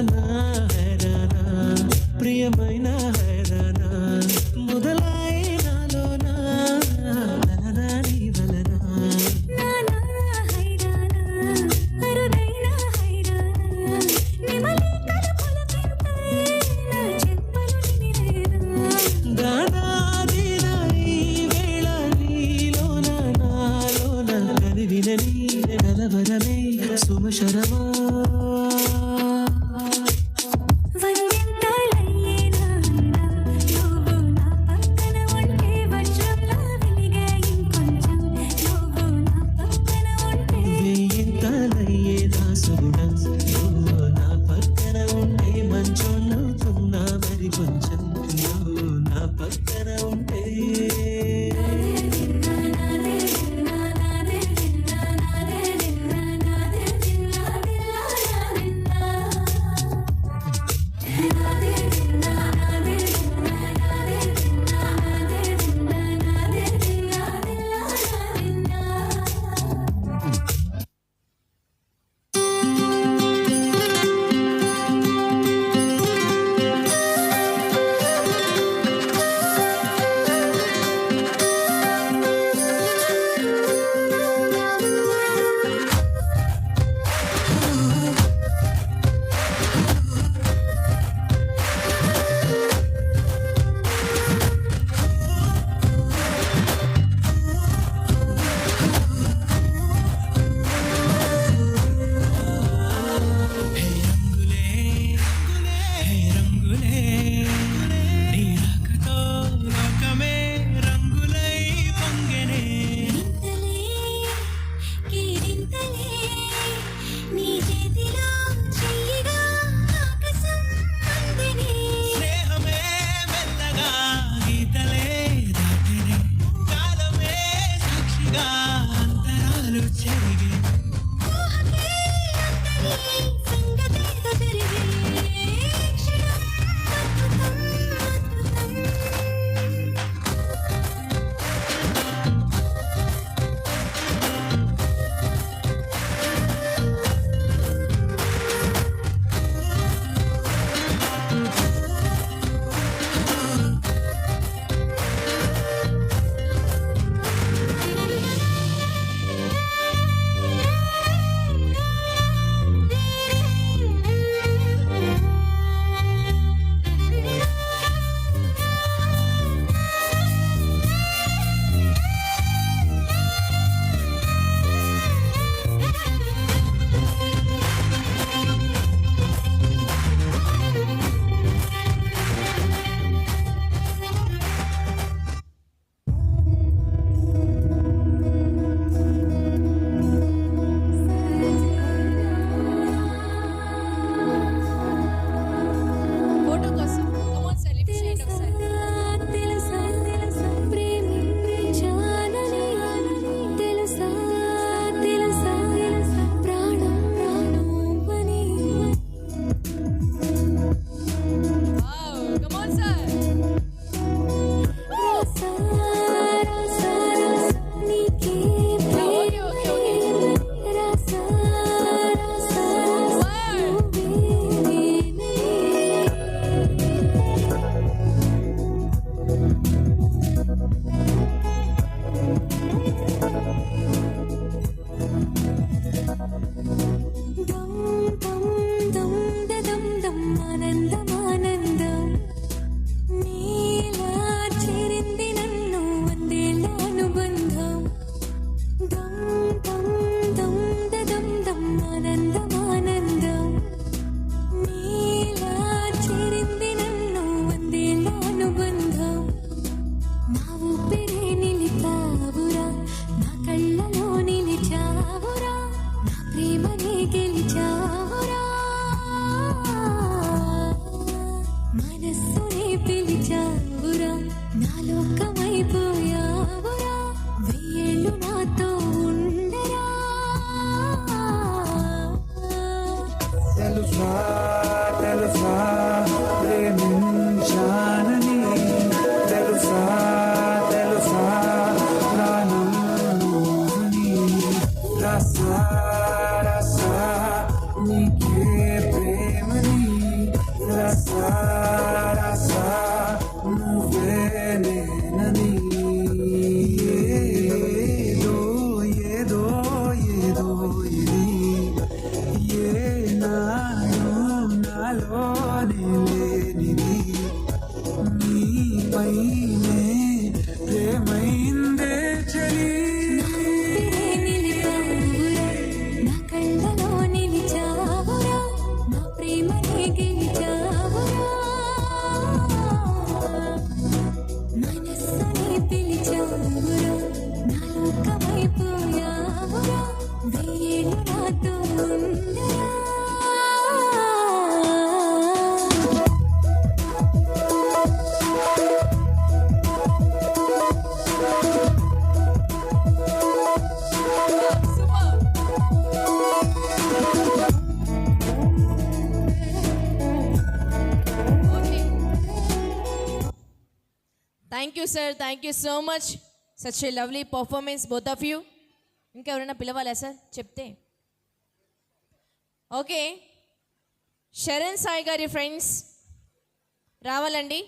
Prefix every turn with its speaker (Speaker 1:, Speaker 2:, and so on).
Speaker 1: హైరానా హైరానా ప్రియమైన హైరానా మొదలాయి నాలోనా నలనాని వలనా
Speaker 2: నానా హైరానా అరుదైన హైరానా నిమలి కలుపుల కింతై నా చెంపలు నిమిరేనా
Speaker 1: దాదాదిన ఈ వేళ నీలోన నాలోన కనివిన నీ కలవరమే సుమశరమా
Speaker 2: వందెంతలయ్యేనా నువ్వు నా పక్కన ఉంటే వజ్రంలా వెలిగే ఇంకొంచెం నువ్వు నా పక్కన ఉంటే
Speaker 1: వెయ్యింతలయ్యే దాసుగుణ నువ్వు నా పక్కన ఉంటే మంచోళ్ళవుతున్నా మరి కొంచెం నువ్వు నా పక్కన ఉంటే
Speaker 2: కేరింతలే నీ చేతిలో చెయ్యిగా ఆకాశం అందినే
Speaker 1: స్నేహమే మెల్లగా గీతలే దాటినే కాలమే సాక్షిగా అంతరాలు చెరిగే
Speaker 2: ఊహకే అందని సంగతేదో జరిగే క్షణం అద్భుతం
Speaker 3: ఫోటో కోసం కమాన్ సార్ లిఫ్ట్ చేయండి ఒకసారి
Speaker 2: తెలుసా తెలుసా ప్రేమించాలని తెలుసా తెలుసా ప్రాణం ప్రాణమని
Speaker 3: వావ్ కమాన్ సార్
Speaker 2: రాసా రాసా నీకే
Speaker 3: ఓకే ఓకే ఓకే
Speaker 2: రాసా రాసా దం దం దం దం దం ఆనందం ఆనందం నీలా చేరింది నన్ను వందేళ్ళ అనుబంధం దం దం దం దం దం ఆనందం ఆనందం నీలా చేరింది నన్ను వందేళ్ళ అనుబంధం నా ఊపిరే నిలిపావురా నా కళ్ళలో నిలిచావురా నా ప్రేమనే గెలిచావురా మనస్సునే పిలిచావురా నా లోకమైపోయావురా వెయ్యేళ్ళు నాతో ఉండరా
Speaker 4: తెలుసా తెలుసా ప్రేమించానని తెలుసా తెలుసా ప్రాణం నువ్వని రసా రసా నీకే ప్రేమని
Speaker 5: thank you sir, thank you so much. Such a lovely performance both of you. ఇంకా ఎవరైనా పిలవాలా సార్ చెప్తే? ఓకే, శరణ్ సాయి గారి ఫ్రెండ్స్ రావాలండి.